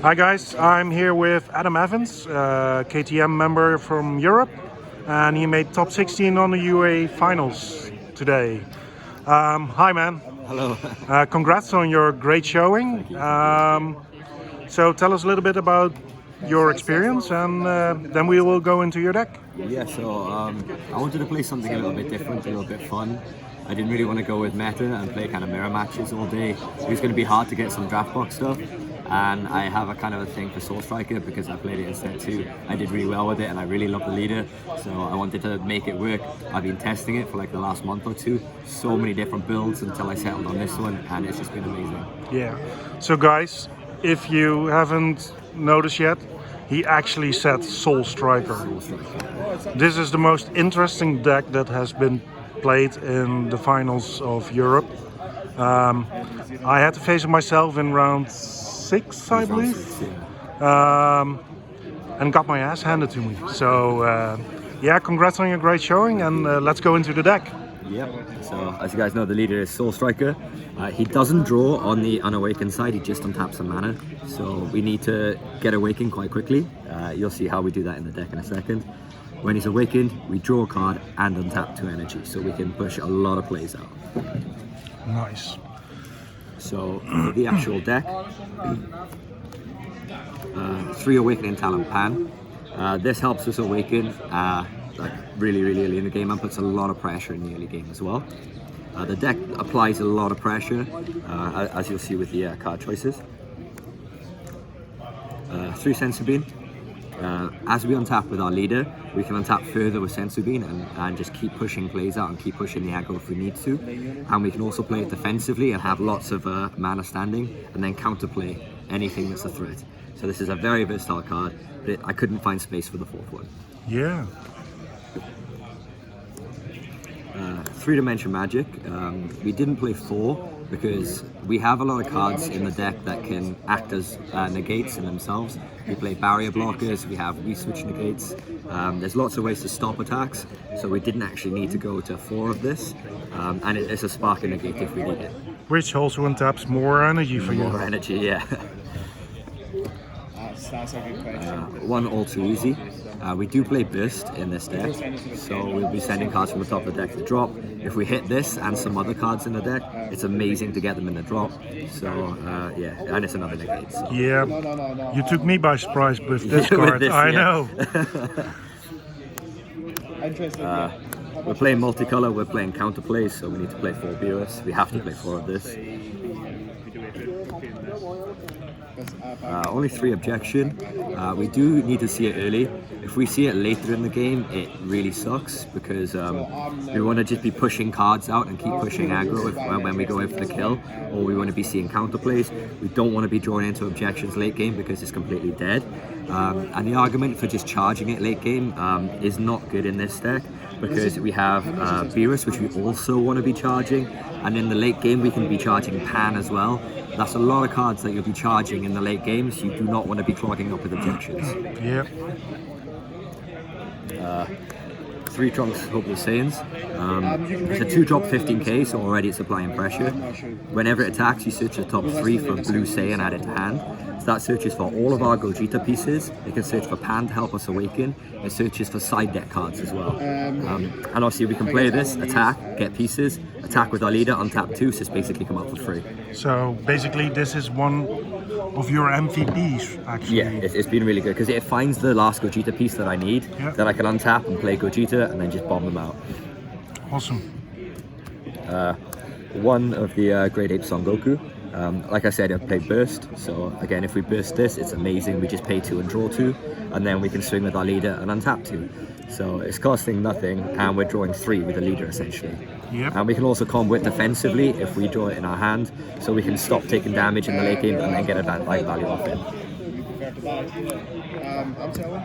Hi guys, I'm here with Adam Evans, K.T.M member from Europe, and he made top 16 on the UA finals today. Hi man. Hello. Congrats on your great showing. So tell us a little bit about your experience, and then we will go into your deck. Yeah, so I wanted to play something a little bit different, a little bit fun. I didn't really want to go with meta and play kind of mirror matches all day. It was going to be hard to get some draft box stuff, and I have a kind of a thing for Soulstriker because I played it in set 2. I did really well with it and I really love the leader, so I wanted to make it work. I've been testing it for like the last month or two, so many different builds until I settled on this one, and it's just been amazing. Yeah, so guys, if you haven't noticed yet, he actually said Soulstriker. This is the most interesting deck that has been played in the finals of Europe. I had to face it myself in round 6, I believe, and got my ass handed to me. So yeah, congrats on your great showing, and let's go into the deck. Yep, so as you guys know, the leader is Soulstriker. He doesn't draw on the unawakened side, he just untaps some mana. So we need to get awakened quite quickly. You'll see how we do that in the deck in a second. When he's awakened, we draw a card and untap 2 energy, so we can push a lot of plays out. Nice. So the actual deck, 3 Awakening Talent Pan. This helps us awaken like really early in the game and puts a lot of pressure in the early game as well. The deck applies a lot of pressure, as you'll see with the card choices. 3 Sensu Bean. As we untap with our leader, we can untap further with Sensu Bean and just keep pushing plays out and keep pushing the aggro if we need to. And we can also play it defensively and have lots of mana standing, and then counterplay anything that's a threat. So this is a very versatile card, but I couldn't find space for the 4th one. Yeah. 3-dimension magic. We didn't play 4 because we have a lot of cards in the deck that can act as negates in themselves. We play barrier blockers, we have re-switch negates. There's lots of ways to stop attacks, so we didn't actually need to go to 4 of this. And it's a sparking negate if we need it. Which also untaps more energy for you. More energy, yeah. That's a good question. One all too easy. We do play burst in this deck, so we'll be sending cards from the top of the deck to drop. If we hit this and some other cards in the deck, it's amazing to get them in the drop. So yeah, and it's another negate. So. Yeah, you took me by surprise with this card. This, I yeah. know. We're playing multicolor, we're playing counterplays, so we need to play 4 Beerus. We have to play 4 of this. Only 3 objection. We do need to see it early. If we see it later in the game, it really sucks because we want to just be pushing cards out and keep pushing aggro when we go in for the kill, or we want to be seeing counterplays. We don't want to be drawn into objections late game because it's completely dead. And the argument for just charging it late game is not good in this deck because we have Beerus, which we also want to be charging, and in the late game we can be charging Pan as well. That's a lot of cards that you'll be charging in the late games. You do not want to be clogging up with objections. Yep. 3 Trunks Hopeless Saiyans. It's a 2-drop 15k, so already it's applying pressure. Whenever it attacks, you search the top 3 for Blue Saiyan, add it to hand. So that searches for all of our Gogeta pieces. It can search for Pan to help us awaken. It searches for side deck cards as well. And obviously we can play this, attack, get pieces, attack with our leader, untap 2, so it's basically come out for free. So basically this is one of your MVPs actually. Yeah, it's been really good because it finds the last Gogeta piece that I need, that I can untap and play Gogeta and then just bomb them out. Awesome. One of the Great Ape Son Goku. Like I said, I played burst, so again, if we burst this, it's amazing. We just pay 2 and draw 2, and then we can swing with our leader and untap 2. So it's costing nothing, and we're drawing 3 with the leader essentially. Yep. And we can also combo it defensively if we draw it in our hand, so we can stop taking damage in the late game and then get a bad life value off it. I'm telling.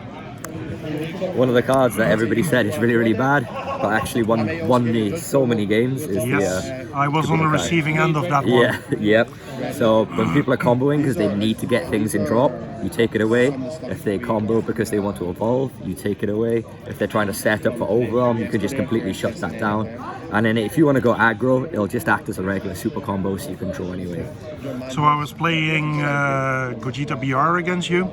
One of the cards that everybody said is really, really bad, but actually won me so many games is Yes, I was on the receiving end of that one. Yeah, yep. So when people are comboing because they need to get things in drop, you take it away. If they combo because they want to evolve, you take it away. If they're trying to set up for overarm, you can just completely shut that down. And then if you want to go aggro, it'll just act as a regular super combo so you can draw anyway. So I was playing Gogeta BR against you,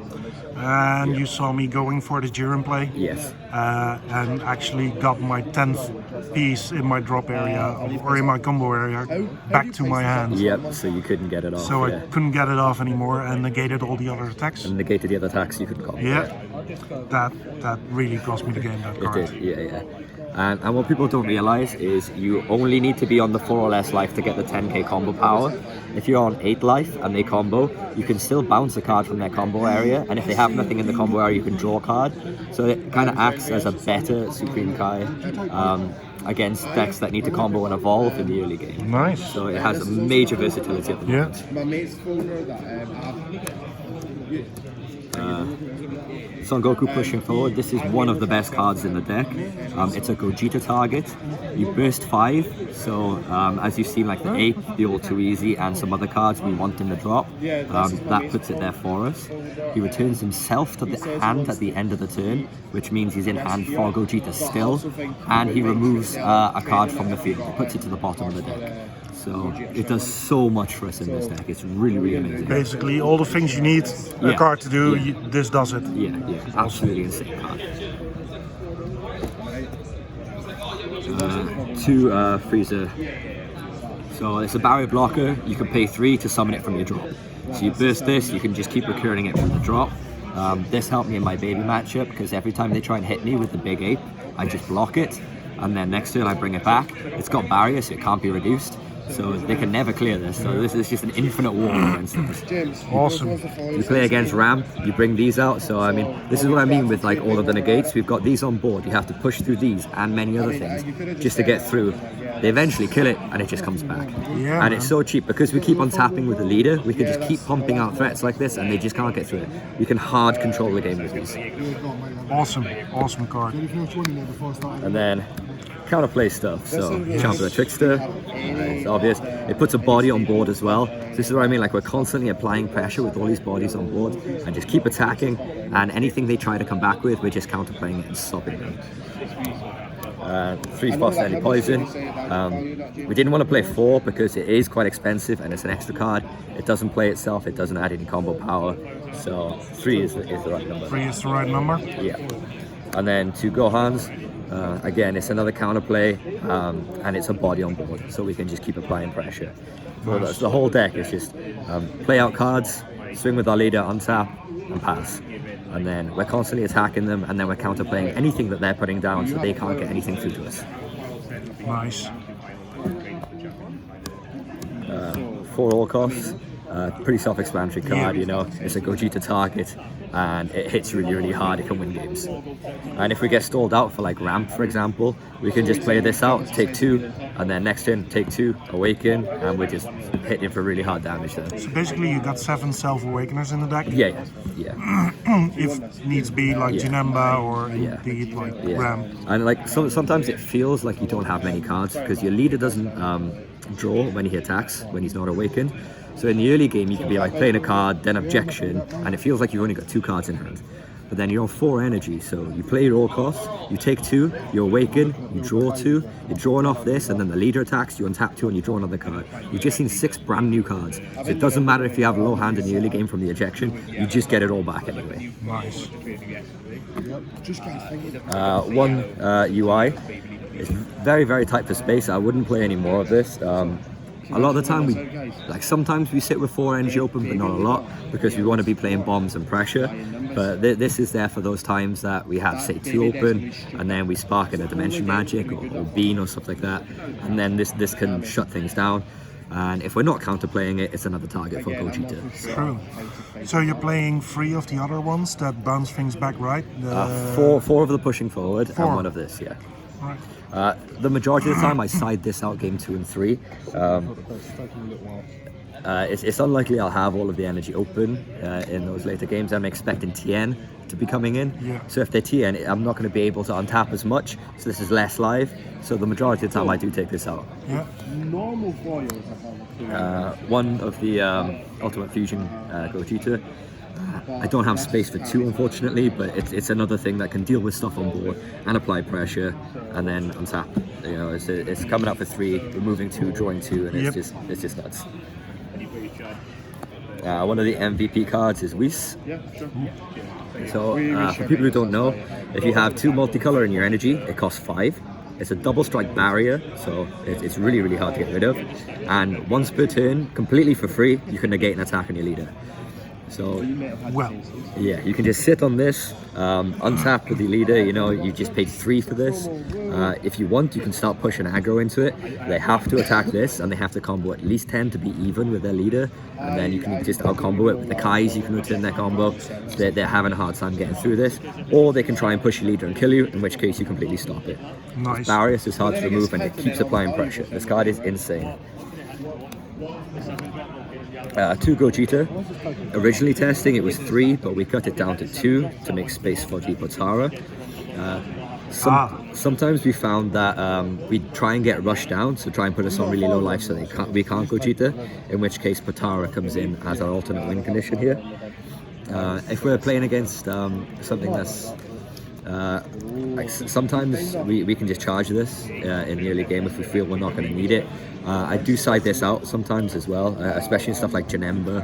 and you saw me going for the Jiren play. Yes. And actually got my 10th piece in my drop area, or in my combo area, back to my hand. Yep, so you couldn't get it off. So I couldn't get it off anymore and negated all the other attacks. And negated the other attacks you could combo. Yeah, that really cost me the game, that card. It did, yeah. And what people don't realize is you only need to be on the 4 or less life to get the 10k combo power. If you're on 8 life and they combo, you can still bounce a card from their combo area, and if they have nothing in the combo area, you can draw a card. So it kind of acts as a better Supreme Kai against decks that need to combo and evolve in the early game. Nice. So it has a major versatility at the moment. Son Goku pushing forward, this is one of the best cards in the deck. It's a Gogeta target. You burst 5, so as you've seen, like the Ape, the All Too Easy, and some other cards we want in the drop, that puts it there for us. He returns himself to the hand at the end of the turn, which means he's in hand for Gogeta still, and he removes a card from the field, puts it to the bottom of the deck. So it does so much for us in this deck. It's really, really amazing. Basically, all the things you need a card to do, this does it. Yeah, absolutely insane card. 2 Freezer. So it's a barrier blocker. You can pay 3 to summon it from your drop. So you burst this, you can just keep recurring it from the drop. This helped me in my baby matchup because every time they try and hit me with the big ape, I just block it, and then next turn I bring it back. It's got barrier, so it can't be reduced. So they can never clear this. So this is just an infinite war against this. Awesome. You play against ramp, you bring these out. So I mean, this is what I mean with like all of the negates. We've got these on board. You have to push through these and many other things just to get through. They eventually kill it, and it just comes back. Yeah, and it's so cheap because we keep on tapping with the leader. We can just keep pumping out threats like this, and they just can't get through it. We can hard control the game with these. Awesome card. And then counterplay stuff. So Champ the Trickster, it's obvious. It puts a body on board as well. So this is what I mean. Like we're constantly applying pressure with all these bodies on board, and just keep attacking. And anything they try to come back with, we're just counterplaying it and stopping them. 3 spots deadly poison. We didn't want to play 4 because it is quite expensive and it's an extra card. It doesn't play itself, it doesn't add any combo power. So 3 is the right number. 3 is the right number? Yeah. And then 2 Gohans. Again, it's another counterplay, and it's a body on board, so we can just keep applying pressure. So that's the whole deck is just play out cards, swing with our leader, untap, and pass. And then we're constantly attacking them, and then we're counterplaying anything that they're putting down so they can't get anything through to us. Nice. 4 all costs. Pretty self-explanatory card, you know. It's a Gogeta target, and it hits really, really hard. It can win games. And if we get stalled out for like ramp, for example, we can just play this out, take 2, and then next turn take 2, awaken, and we're just hitting for really hard damage then. So basically, you got 7 self-awakeners in the deck. Yeah. If needs be, like Janemba or indeed like ramp. And like sometimes it feels like you don't have many cards because your leader doesn't draw when he attacks, when he's not awakened. So in the early game, you could be like playing a card, then objection, and it feels like you've only got 2 cards in hand. But then you're on 4 energy, so you play your all costs, you take 2, you awaken, you draw 2, you're drawing off this, and then the leader attacks, you untap 2 and you draw another card. You've just seen 6 brand new cards. So it doesn't matter if you have low hand in the early game from the ejection, you just get it all back anyway. Nice. 1 UI. It's very, very tight for space. I wouldn't play any more of this. A lot of the time, sometimes we sit with 4 energy open, but not a lot, because we want to be playing bombs and pressure. But this is there for those times that we have, say, 2 open, and then we spark in a Dimension Magic or Bean or stuff like that, and then this can shut things down. And if we're not counterplaying it, it's another target for Gogeta. True. So you're playing 3 of the other ones that bounce things back, right? 4 of the pushing forward 4. and 1 of this, yeah. Right. The majority of the time I side this out game 2 and 3. it's unlikely I'll have all of the energy open in those later games. I'm expecting TN to be coming in. Yeah. So if they TN, I'm not going to be able to untap as much. So this is less live. So the majority of the time I do take this out. Yeah. One of the Ultimate Fusion Gogeta. I don't have space for 2, unfortunately, but it's another thing that can deal with stuff on board and apply pressure and then untap. You know, it's coming up for 3, removing 2, drawing 2, and it's just nuts. One of the MVP cards is Whis. So for people who don't know, if you have 2 multicolor in your energy, it costs 5. It's a double strike barrier, so it's really, really hard to get rid of. And once per turn, completely for free, you can negate an attack on your leader. So, well, yeah, you can just sit on this, untap with your leader. You know, you just paid 3 for this. If you want, you can start pushing aggro into it. They have to attack this, and they have to combo at least 10 to be even with their leader. And then you can just out combo it with the Kais. You can return their combo. They're having a hard time getting through this, or they can try and push your leader and kill you. In which case, you completely stop it. Nice. Barriers is hard to remove, and it keeps applying pressure. This card is insane. 2 Gogeta. Originally testing it was 3, but we cut it down to 2 to make space for Potara. Sometimes we found that we try and get rushed down, so try and put us on really low life so we can't Gogeta, in which case Potara comes in as our alternate win condition here. If we're playing against something that's like sometimes we can just charge this in the early game if we feel we're not going to need it. I do side this out sometimes as well, especially in stuff like Janemba.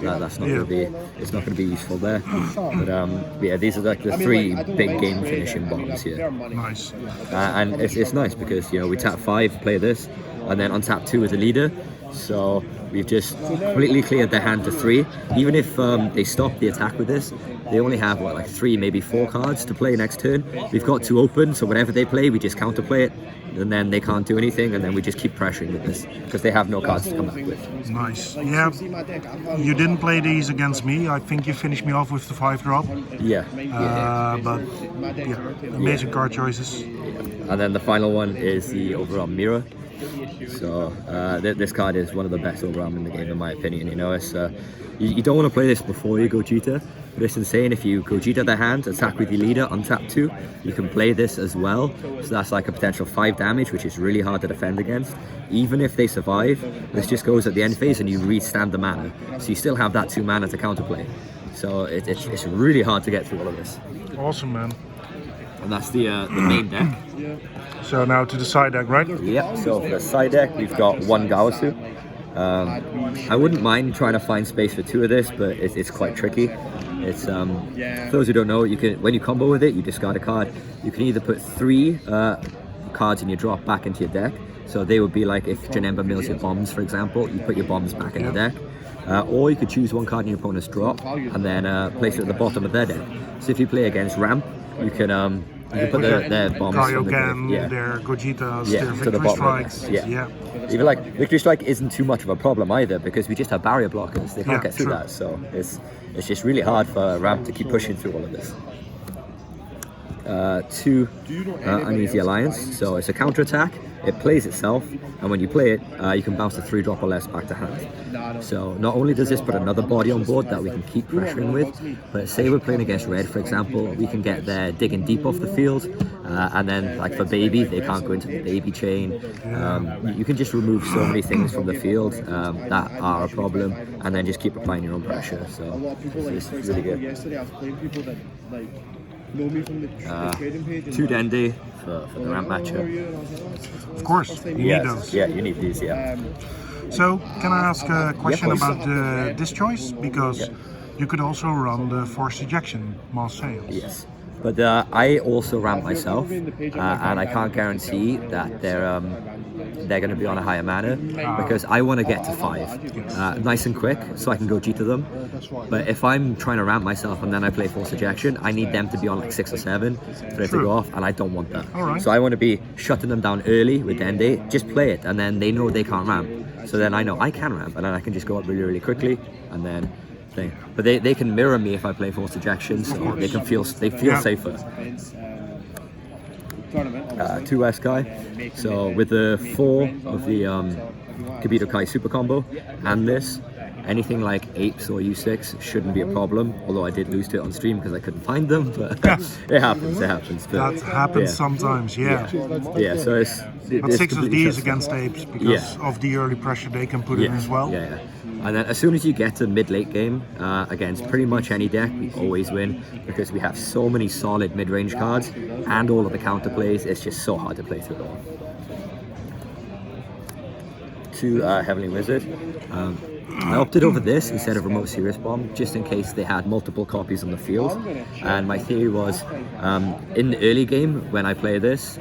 That's not going to be, it's not going to be useful there. But yeah, these are like the 3 big game finishing bombs here. Nice. And it's nice because, you know, we tap 5, play this, and then on tap 2 with the leader. So we've just completely cleared their hand to 3. Even if they stop the attack with this, they only have what, like 3, maybe 4 cards to play next turn. We've got 2 open, so whatever they play, we just counterplay it, and then they can't do anything, and then we just keep pressuring with this because they have no cards to come back with. Nice. Yeah. You didn't play these against me. I think you finished me off with the 5-drop. Yeah. But yeah, amazing card choices. And then the final one is the overarm mirror. So this card is one of the best overarm in the game, in my opinion. You know, it's you don't want to play this before you Gogeta, but it's insane. If you Gogeta their hand, attack with your leader, untap 2, you can play this as well. So that's like a potential 5 damage, which is really hard to defend against. Even if they survive, this just goes at the end phase and you restand the mana. So you still have that 2 mana to counterplay. So it's really hard to get through all of this. Awesome, man. And that's the main deck. So now to the side deck, right? Yep, so for the side deck, we've got 1 Gaosu. I wouldn't mind trying to find space for 2 of this, but it's quite tricky. It's for those who don't know, you can, when you combo with it, you discard a card. You can either put 3 cards in your drop back into your deck. So they would be like if Janemba mills your bombs, for example, you put your bombs back in the deck. Or you could choose 1 card in your opponent's drop and then place it at the bottom of their deck. So if you play against Ramp, you can put their bombs Kaioken, their Gogetas, their to the Victory bottom. Strikes. Yeah. Even like Victory Strike isn't too much of a problem either because we just have barrier blockers. They can't get through that. So it's just really hard for Ramp to keep pushing through all of this. 2 Uneasy Alliance. So it's a counter attack. It plays itself, and when you play it, you can bounce a 3-drop or less back to hand. So not only does this put another body on board that we can keep pressuring with, but say we're playing against Red, for example, we can get their digging deep off the field, and then like for Baby, they can't go into the Baby chain. You can just remove so many things from the field that are a problem, and then just keep applying your own pressure. So it's really good. 2 Dende for the ramp matchup. Of course, you need those. Yeah, you need these, So, can I ask a question about this choice? Because you could also run the forced ejection mass sails. Yes. But I also ramp myself, and I can't guarantee that they're going to be on a higher mana because I want to get to 5 nice and quick so I can go G to them. But if I'm trying to ramp myself and then I play forced ejection, I need them to be on like 6 or 7 for it to go off, and I don't want that. So I want to be shutting them down early with Dende. Just play it, and then they know they can't ramp. So then I know I can ramp, and then I can just go up really, really quickly, and then. But they can mirror me if I play forced ejection, so they feel safer. 2 Sky. So with the 4 of the Kibito Kai super combo and this. Anything like apes or U6 shouldn't be a problem, although I did lose to it on stream because I couldn't find them, but it happens. But, that happens sometimes, yeah. Yeah, so But 6 of these against apes because of the early pressure they can put in as well. Yeah. And then as soon as you get to mid-late game, against pretty much any deck, we always win because we have so many solid mid-range cards and all of the counter plays. It's just so hard to play through it all. 2 Heavenly Wizard. I opted over this instead of Remote Serious Bomb just in case they had multiple copies on the field, and my theory was in the early game when I play this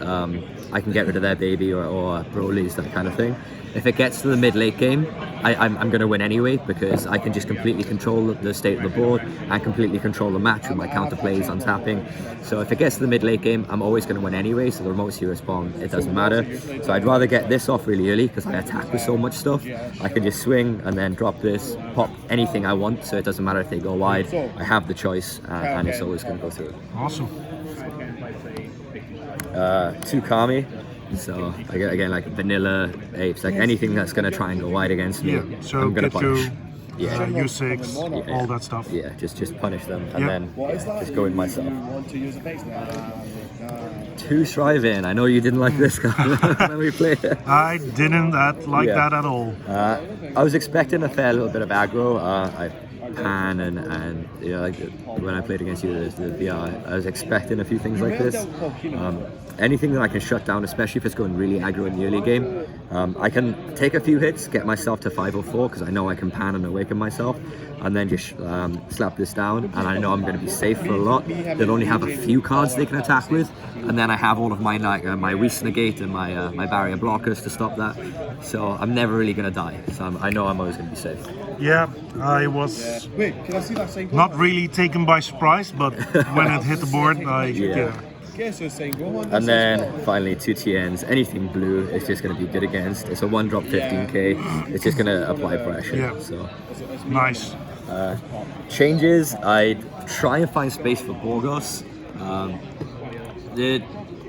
I can get rid of their baby or Broly's, that kind of thing. If it gets to the mid-late game, I'm going to win anyway because I can just completely control the state of the board and completely control the match with my counter plays on tapping. So if it gets to the mid-late game, I'm always going to win anyway, so the Remote Serious Bomb, it doesn't matter. So I'd rather get this off really early because I attack with so much stuff. I can just swing and then drop this, pop anything I want, so it doesn't matter if they go wide. I have the choice and it's always going to go through. Awesome. 2 Kami. So again, like vanilla apes, like anything that's gonna try and go wide against me, so I'm gonna get punish. U6, all that stuff. Yeah, just punish them and then just go in myself. 2 Shriving. I know you didn't like this card when we played it. I didn't like that at all. I was expecting a fair little bit of aggro. I pan and you know, like when I played against you, the VR, I was expecting a few things like this. Anything that I can shut down, especially if it's going really aggro in the early game, I can take a few hits, get myself to 504 because I know I can pan and awaken myself, and then just slap this down, and I know I'm going to be safe for a lot. They'll only have a few cards they can attack with, and then I have all of my my Whist Negate and my barrier blockers to stop that. So I'm never really going to die. So I know I'm always going to be safe. Yeah, I was not really taken by surprise, but when it hit the board, And then finally 2 TNs, anything blue is just going to be good against. It's a 1-drop 15k, it's just going to apply pressure. Yeah. So nice. Changes, I'd try and find space for Borgos.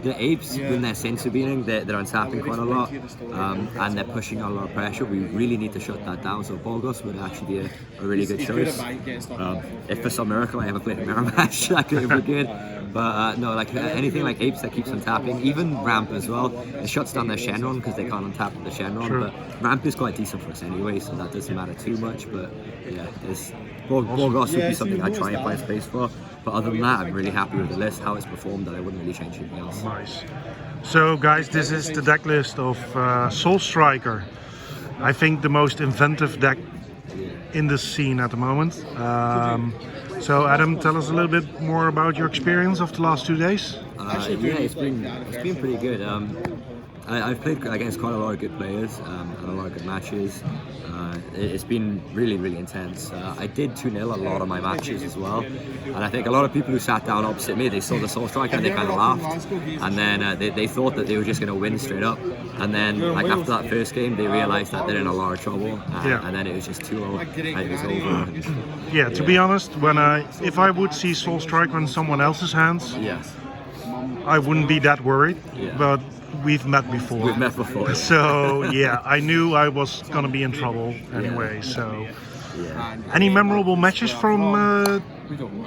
The apes, when they're sensu beating, they're untapping quite a lot, and they're pushing out a lot of pressure. We really need to shut that down, so Borgos would actually be a really good choice. If for some miracle I ever played a mirror match, that could be good. But no, like anything like apes that keeps on tapping, even ramp as well. It shuts down their Shenron because they can't untap the Shenron. But ramp is quite decent for us anyway, so that doesn't matter too much. But yeah, Borgos would be something I'd try and find space for. But other than that, I'm really happy with the list, how it's performed, and I wouldn't really change anything else. Nice. So guys, this is the deck list of Soulstriker. I think the most inventive deck in the scene at the moment. So Adam, tell us a little bit more about your experience of the last 2 days. Yeah, it's been pretty good. I've played against quite a lot of good players and a lot of good matches. It's been really intense. I did 2-0 a lot of my matches as well, and I think a lot of people who sat down opposite me, they saw the Soulstriker and they kind of laughed, and then they thought that they were just going to win straight up, and then like after that first game they realised that they're in a lot of trouble, and then it was just 2-0 and it was over. Yeah, to be honest, if I would see Soulstriker in someone else's hands, I wouldn't be that worried, but we've met before. So yeah, I knew I was gonna be in trouble anyway. So, any memorable matches from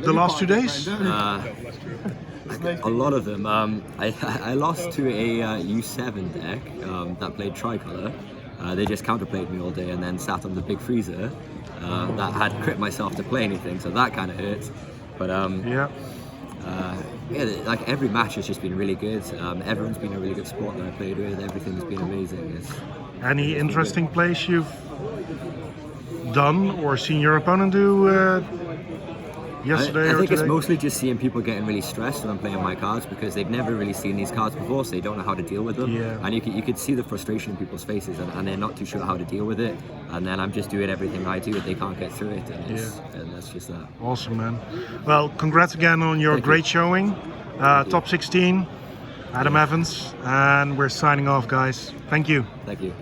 the last 2 days? A lot of them. I lost to a U7 deck that played Tricolor. They just counterplayed me all day and then sat on the big freezer that had crit myself to play anything, so that kind of hurt. But yeah, like every match has just been really good. Everyone's been a really good sport that I played with. Everything's been amazing. Any interesting plays you've done or seen your opponent do yesterday? I think it's mostly just seeing people getting really stressed when I'm playing my cards because they've never really seen these cards before, so they don't know how to deal with them. And you could see the frustration in people's faces, and they're not too sure how to deal with it. And then I'm just doing everything I do, they can't get through it, and that's just that. Awesome, man. Well, congrats again on your great showing. Top 16, Adam Evans, and we're signing off, guys. Thank you. Thank you.